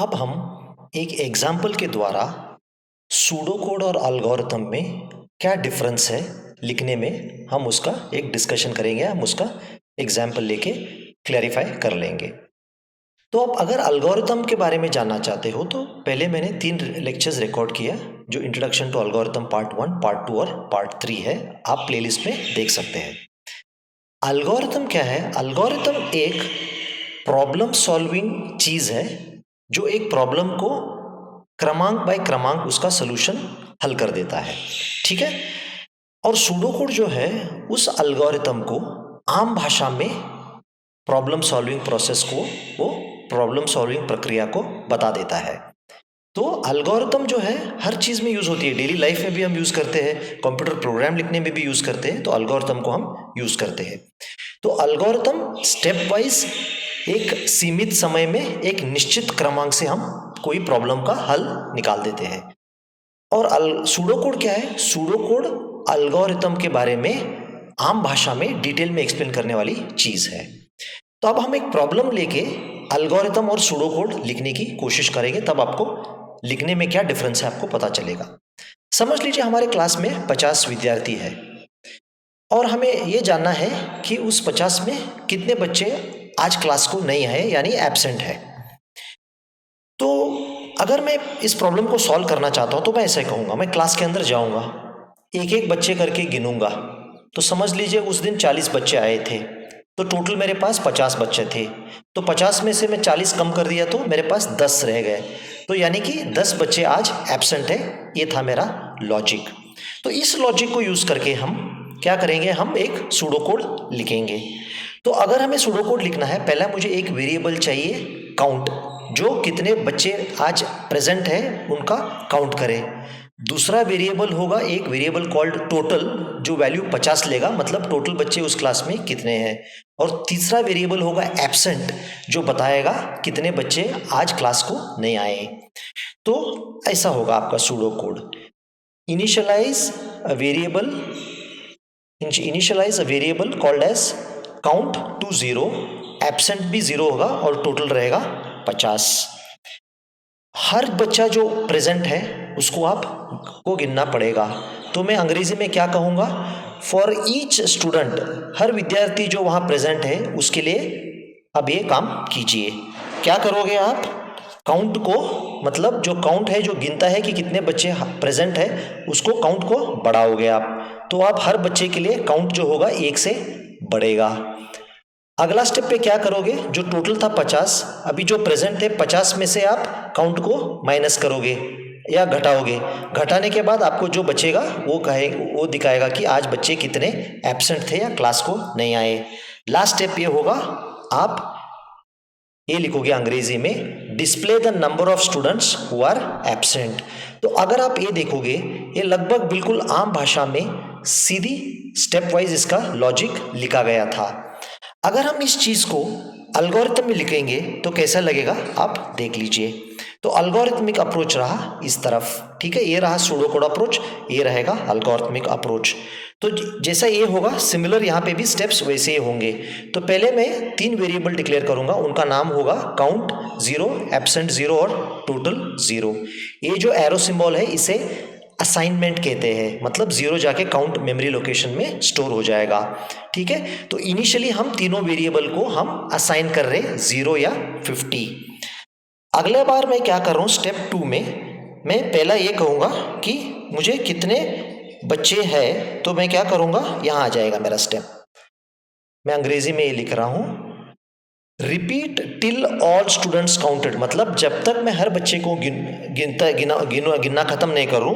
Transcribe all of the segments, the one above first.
अब हम एक एग्जाम्पल के द्वारा सूडो कोड और एल्गोरिथम में क्या डिफरेंस है लिखने में हम उसका एक डिस्कशन करेंगे। हम उसका एग्जाम्पल लेके क्लैरिफाई कर लेंगे। तो अब अगर एल्गोरिथम के बारे में जानना चाहते हो तो पहले मैंने 3 लेक्चर्स रिकॉर्ड किया जो introduction to algorithm part 1, part 2 और पार्ट 3 है। आप प्लेलिस्ट में देख सकते हैं। एल्गोरिथम क्या है? एल्गोरिथम एक प्रॉब्लम सॉल्विंग चीज है जो एक प्रॉब्लम को क्रमांक बाय क्रमांक उसका सॉल्यूशन हल कर देता है। ठीक है। और सूडो कोड जो है उस एल्गोरिथम को आम भाषा में प्रॉब्लम सॉल्विंग प्रोसेस को, वो प्रॉब्लम सॉल्विंग प्रक्रिया को बता देता है। तो एल्गोरिथम जो है हर चीज में यूज होती है। डेली लाइफ में भी हम यूज करते हैं, कंप्यूटर प्रोग्राम लिखने में भी यूज करते हैं। तो एल्गोरिथम को हम यूज करते हैं। तो एल्गोरिथम स्टेप वाइज एक सीमित समय में एक निश्चित क्रमांक से हम कोई प्रॉब्लम का हल निकाल देते हैं। और सूडो कोड क्या है? सूडो कोड एल्गोरिथम के बारे में आम भाषा में डिटेल में एक्सप्लेन करने वाली चीज है। तो अब हम एक प्रॉब्लम लेके एल्गोरिथम और सूडो कोड लिखने की कोशिश करेंगे, तब आपको लिखने में क्या डिफरेंस है आपको पता चलेगा। समझ लीजिए हमारे क्लास में 50 विद्यार्थी है और हमें यह जानना है कि उस 50 में कितने बच्चे आज क्लास को नहीं आए, यानी एब्सेंट है। तो अगर मैं इस प्रॉब्लम को सॉल्व करना चाहता हूं तो मैं ऐसे कहूंगा, मैं क्लास के अंदर जाऊंगा, एक एक बच्चे करके गिनूंगा। तो समझ लीजिए उस दिन 40 बच्चे आए थे, तो टोटल मेरे पास 50 बच्चे थे। तो 50 में से मैं 40 कम कर दिया तो मेरे पास 10 रह गए। तो यानी कि 10 बच्चे आज एब्सेंट है। ये था मेरा लॉजिक। तो इस लॉजिक को यूज करके हम क्या करेंगे, हम एक सूडो कोड लिखेंगे। तो अगर हमें सूडो कोड लिखना है, पहला मुझे एक वेरिएबल चाहिए काउंट, जो कितने बच्चे आज प्रेजेंट है उनका काउंट करे। दूसरा वेरिएबल होगा एक वेरिएबल कॉल्ड टोटल, जो वैल्यू 50 लेगा, मतलब टोटल बच्चे उस क्लास में कितने हैं। और तीसरा वेरिएबल होगा एब्सेंट, जो बताएगा कितने बच्चे आज क्लास को नहीं आए। तो ऐसा होगा आपका pseudo code. Initialise a variable called as count to 0, absent भी 0 होगा और टोटल रहेगा 50। हर बच्चा जो प्रेजेंट है उसको आपको गिनना पड़ेगा। तो मैं अंग्रेजी में क्या कहूँगा, फॉर ईच स्टूडेंट, हर विद्यार्थी जो वहाँ प्रेजेंट है उसके लिए अब ये काम कीजिए। क्या करोगे आप, काउंट को, मतलब जो काउंट है जो गिनता है कि कितने बच्चे प्रेजेंट है, उसको काउंट को बढ़ाओगे आप। तो आप हर बच्चे के लिए काउंट जो होगा 1 से बढ़ेगा। अगला स्टेप पे क्या करोगे, जो टोटल था 50, अभी जो प्रेजेंट है 50 में से आप काउंट को माइनस करोगे या घटाओगे। घटाने के बाद आपको जो बचेगा वो दिखाएगा कि आज बच्चे कितने एब्सेंट थे या क्लास को नहीं आए। लास्ट स्टेप ये होगा, आप ये लिखोगे अंग्रेजी में, display the number of students who are absent. तो अगर आप ये देखोगे, ये लगभग बिल्कुल आम भाषा में सीधी स्टेप वाइज इसका लॉजिक लिखा गया था। अगर हम इस चीज को एल्गोरिथम में लिखेंगे तो कैसा लगेगा आप देख लीजिए। तो एल्गोरिथमिक अप्रोच रहा इस तरफ, ठीक है, ये रहा सूडो कोड अप्रोच, ये रहेगा एल्गोरिथमिक अप्रोच। तो जैसा ये होगा सिमिलर यहाँ पे भी स्टेप्स वैसे ही होंगे। तो पहले मैं 3 वेरिएबल डिक्लेयर करूंगा, उनका नाम होगा काउंट 0, एब्सेंट 0 और टोटल 0। ये जो एरो सिंबल है इसे असाइनमेंट कहते हैं, मतलब 0 जाके काउंट मेमोरी लोकेशन में स्टोर हो जाएगा। ठीक है। तो इनिशियली हम तीनों वेरिएबल को हम असाइन कर रहे हैं 0 या 50। अगले बार मैं क्या कर रहा हूँ, स्टेप 2 में मैं पहला ये कहूँगा कि मुझे कितने बच्चे हैं, तो मैं क्या करूँगा, यहाँ आ जाएगा मेरा स्टेप। मैं अंग्रेजी में ये लिख रहा हूँ, repeat till all students counted, मतलब जब तक मैं हर बच्चे को गिनना खत्म नहीं करूँ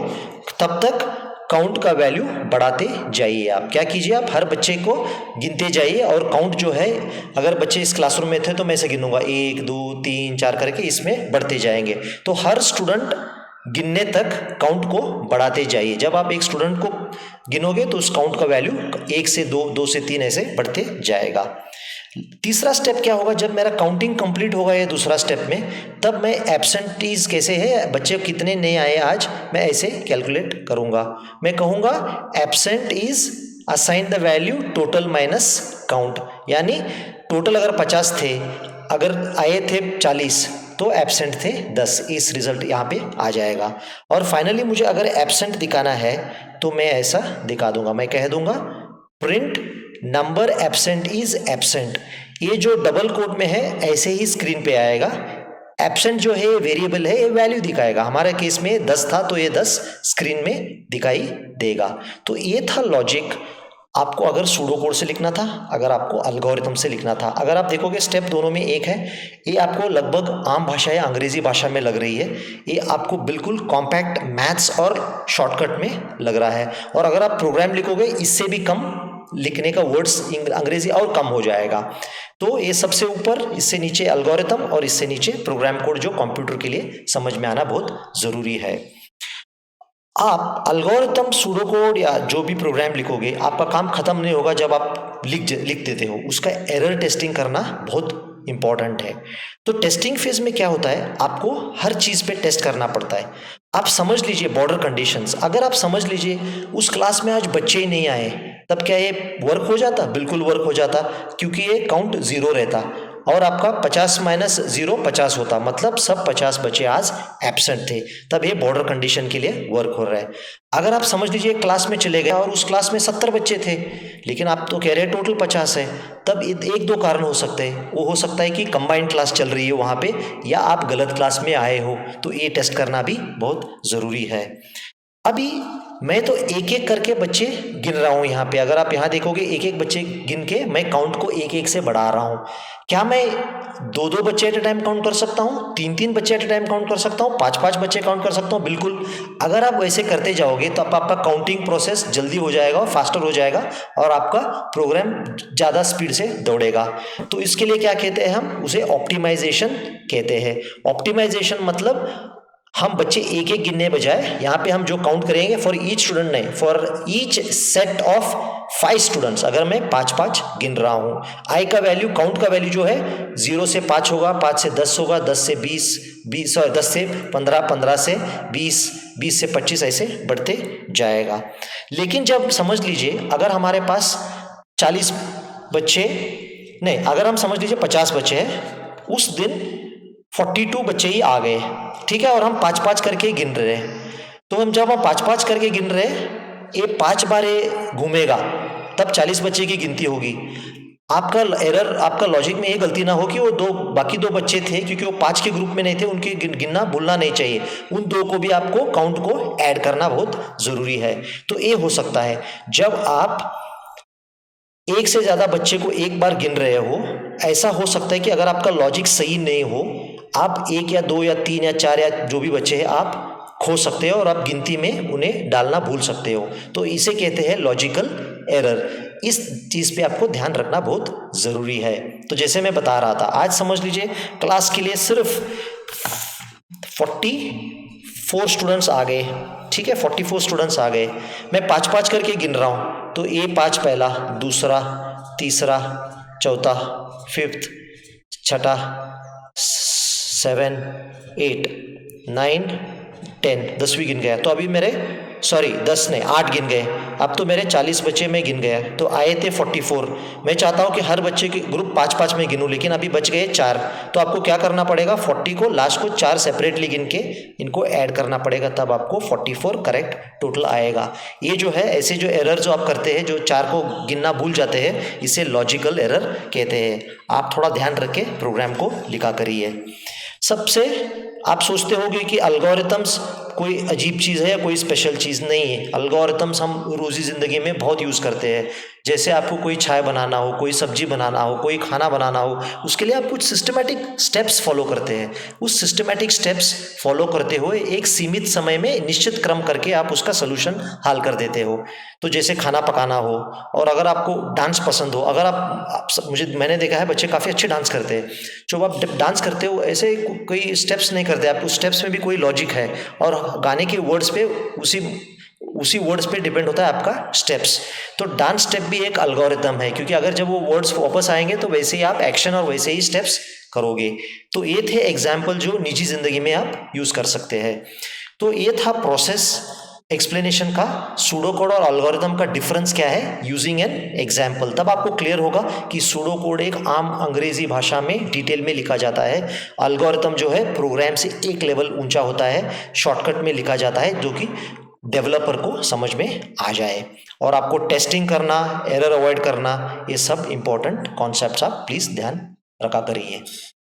तब तक काउंट का वैल्यू बढ़ाते जाइए। आप क्या कीजिए, आप हर बच्चे को गिनते जाइए और काउंट जो है, अगर बच्चे इस क्लासरूम में थे तो मैं इसे गिनूंगा 1 2 3 4 करके इसमें बढ़ते जाएंगे। तो हर स्टूडेंट गिनने तक काउंट को बढ़ाते जाइए। जब आप एक स्टूडेंट को गिनोगे तो उस काउंट का वैल्यू 1 से 2, 2 से 3 ऐसे बढ़ते जाएगा। तीसरा स्टेप क्या होगा, जब मेरा काउंटिंग कंप्लीट होगा ये दूसरा स्टेप में, तब मैं एब्सेंटीज कैसे है, बच्चे कितने नहीं आए आज, मैं ऐसे कैलकुलेट करूंगा। मैं कहूंगा absent is assign the value total minus count, यानी टोटल अगर 50 थे, अगर आए थे 40, तो एब्सेंट थे 10, इस रिजल्ट यहाँ पे आ जाएगा। और फाइनली मुझे अगर एब्सेंट दिखाना है तो मैं ऐसा दिखा दूंगा, मैं कह दूंगा print number absent is absent. ये जो डबल कोट में है ऐसे ही स्क्रीन पे आएगा। एब्सेंट जो है वेरिएबल है, ये वैल्यू दिखाएगा। हमारे केस में 10 था तो ये 10 स्क्रीन में दिखाई देगा। तो ये था लॉजिक। आपको अगर सूडो कोड से लिखना था, अगर आपको एल्गोरिथम से लिखना था, अगर आप देखोगे स्टेप दोनों में एक है। ये आपको लगभग आम भाषा या अंग्रेजी भाषा में लग रही है, ये आपको बिल्कुल कॉम्पैक्ट मैथ्स और शॉर्टकट में लग रहा है। और अगर आप प्रोग्राम लिखोगे इससे भी कम लिखने का वर्ड्स अंग्रेजी और कम हो जाएगा। तो ये सबसे ऊपर, इससे नीचे एल्गोरिथम और इससे नीचे प्रोग्राम कोड जो कंप्यूटर के लिए समझ में आना बहुत जरूरी है। आप एल्गोरिथम सूडो कोड या जो भी प्रोग्राम लिखोगे, आपका काम खत्म नहीं होगा जब आप लिख देते हो। उसका एरर टेस्टिंग करना बहुत इंपॉर्टेंट है। तो टेस्टिंग फेज में क्या होता है, आपको हर चीज पे टेस्ट करना पड़ता है। आप समझ लीजिए बॉर्डर कंडीशंस, अगर आप समझ लीजिए उस क्लास में आज बच्चे ही नहीं आए, तब क्या ये वर्क हो जाता? बिल्कुल वर्क हो जाता, क्योंकि ये काउंट 0 रहता और आपका 50 माइनस 0 50 होता, मतलब सब 50 बच्चे आज एब्सेंट थे। तब ये बॉर्डर कंडीशन के लिए वर्क हो रहा है। अगर आप समझ लीजिए क्लास में चले गए और उस क्लास में 70 बच्चे थे, लेकिन आप तो कह रहे हैं टोटल 50 है, तब एक दो कारण हो सकते हैं। वो हो सकता है कि कंबाइंड क्लास चल रही है वहाँ पे, या आप गलत क्लास में आए हो। तो ये टेस्ट करना भी बहुत ज़रूरी है। अभी मैं तो एक एक करके बच्चे गिन रहा हूँ यहाँ पे। अगर आप यहाँ देखोगे एक एक बच्चे गिन के मैं काउंट को एक एक से बढ़ा रहा हूँ। क्या मैं 2-2 बच्चे एट ए टाइम काउंट कर सकता हूँ? 3-3 बच्चे एट ए टाइम काउंट कर सकता हूँ? 5-5 बच्चे काउंट कर सकता हूँ? बिल्कुल। अगर आप वैसे करते जाओगे तो आपका काउंटिंग प्रोसेस जल्दी हो जाएगा और फास्टर हो जाएगा और आपका प्रोग्राम ज़्यादा स्पीड से दौड़ेगा। तो इसके लिए क्या कहते हैं हम? उसे ऑप्टिमाइजेशन कहते हैं। ऑप्टिमाइजेशन मतलब हम बच्चे एक एक गिनने बजाय यहाँ पे हम जो काउंट करेंगे फॉर ईच स्टूडेंट नहीं, for each set of 5 students. अगर मैं 5-5 गिन रहा हूँ, आई का वैल्यू, काउंट का वैल्यू जो है 0 से 5 होगा, 5 से 10 होगा, 10 से 20, 10 से 15, 15 से 20, 20 से 25 ऐसे बढ़ते जाएगा। लेकिन जब समझ लीजिए अगर हमारे पास 40 बच्चे नहीं, अगर हम समझ लीजिए 50 बच्चे हैं, उस दिन 42 बच्चे ही आ गए, ठीक है, और हम 5-5 करके गिन रहे हैं। तो जब हम 5-5 करके गिन रहे हैं, ये 5 बार घूमेगा, तब 40 बच्चे की गिनती होगी। आपका एरर, आपका लॉजिक में ये गलती ना हो कि वो बाकी दो बच्चे थे, क्योंकि वो 5 के ग्रुप में नहीं थे, उनके गिनना भूलना नहीं चाहिए। उन 2 को भी आपको काउंट को ऐड करना बहुत जरूरी है। तो ये हो सकता है जब आप एक से ज्यादा बच्चे को एक बार गिन रहे हो, ऐसा हो सकता है कि अगर आपका लॉजिक सही नहीं हो, आप 1 या 2 या 3 या 4 या जो भी बच्चे हैं आप खो सकते हो और आप गिनती में उन्हें डालना भूल सकते हो। तो इसे कहते हैं लॉजिकल एरर। इस चीज पे आपको ध्यान रखना बहुत जरूरी है। तो जैसे मैं बता रहा था, आज समझ लीजिए क्लास के लिए सिर्फ 44 स्टूडेंट्स आ गए, ठीक है, 44 स्टूडेंट्स आ गए। मैं 5-5 करके गिन रहा हूँ, तो ये 5 पहला, दूसरा, तीसरा, चौथा, फिफ्थ, छठा, 7, 8, 9, 10, 10वीं गिन गया। तो अभी मेरे 10 नहीं 8 गिन गए। अब तो मेरे 40 बच्चे में गिन गया, तो आए थे 44। मैं चाहता हूँ कि हर बच्चे के ग्रुप 5-5 में गिनूँ, लेकिन अभी बच गए 4। तो आपको क्या करना पड़ेगा, 40 को लास्ट को 4 सेपरेटली गिन के इनको ऐड करना पड़ेगा, तब आपको 44 करेक्ट टोटल आएगा। ये जो है ऐसे जो एरर जो आप करते हैं, जो 4 को गिनना भूल जाते हैं, इसे लॉजिकल एरर कहते हैं। आप थोड़ा ध्यान रख के प्रोग्राम को लिखा करिए। सबसे आप सोचते होंगे कि एल्गोरिथम्स कोई अजीब चीज़ है या कोई स्पेशल चीज़ नहीं है। एल्गोरिथम्स हम रोज़ी ज़िंदगी में बहुत यूज़ करते हैं। जैसे आपको कोई चाय बनाना हो, कोई सब्जी बनाना हो, कोई खाना बनाना हो, उसके लिए आप कुछ सिस्टमेटिक स्टेप्स फॉलो करते हैं। उस सिस्टमेटिक स्टेप्स फॉलो करते हुए एक सीमित समय में निश्चित क्रम करके आप उसका सोल्यूशन हल कर देते हो। तो जैसे खाना पकाना हो, और अगर आपको डांस पसंद हो, अगर मैंने देखा है बच्चे काफ़ी अच्छे डांस करते हैं। जब आप डांस करते हो ऐसे कोई स्टेप्स नहीं करते आप, उस स्टेप्स में भी कोई लॉजिक है, और गाने के वर्ड्स पे उसी वर्ड्स पे डिपेंड होता है आपका स्टेप्स। तो डांस स्टेप भी एक एल्गोरिथम है, क्योंकि अगर जब वो वर्ड्स वापस आएंगे तो वैसे ही आप एक्शन और वैसे ही स्टेप्स करोगे। तो ये थे एग्जाम्पल जो निजी जिंदगी में आप यूज कर सकते हैं। तो ये था प्रोसेस एक्सप्लेनेशन का सूडो कोड और एल्गोरिथम का डिफरेंस क्या है यूजिंग एन एग्जाम्पल, तब आपको क्लियर होगा कि सूडो कोड एक आम अंग्रेजी भाषा में डिटेल में लिखा जाता है, एल्गोरिथम जो है प्रोग्राम से एक लेवल ऊंचा होता है, शॉर्टकट में लिखा जाता है जो कि डेवलपर को समझ में आ जाए। और आपको टेस्टिंग करना, एरर अवॉइड करना, ये सब इंपॉर्टेंट कॉन्सेप्ट्स आप प्लीज ध्यान रखा करिए।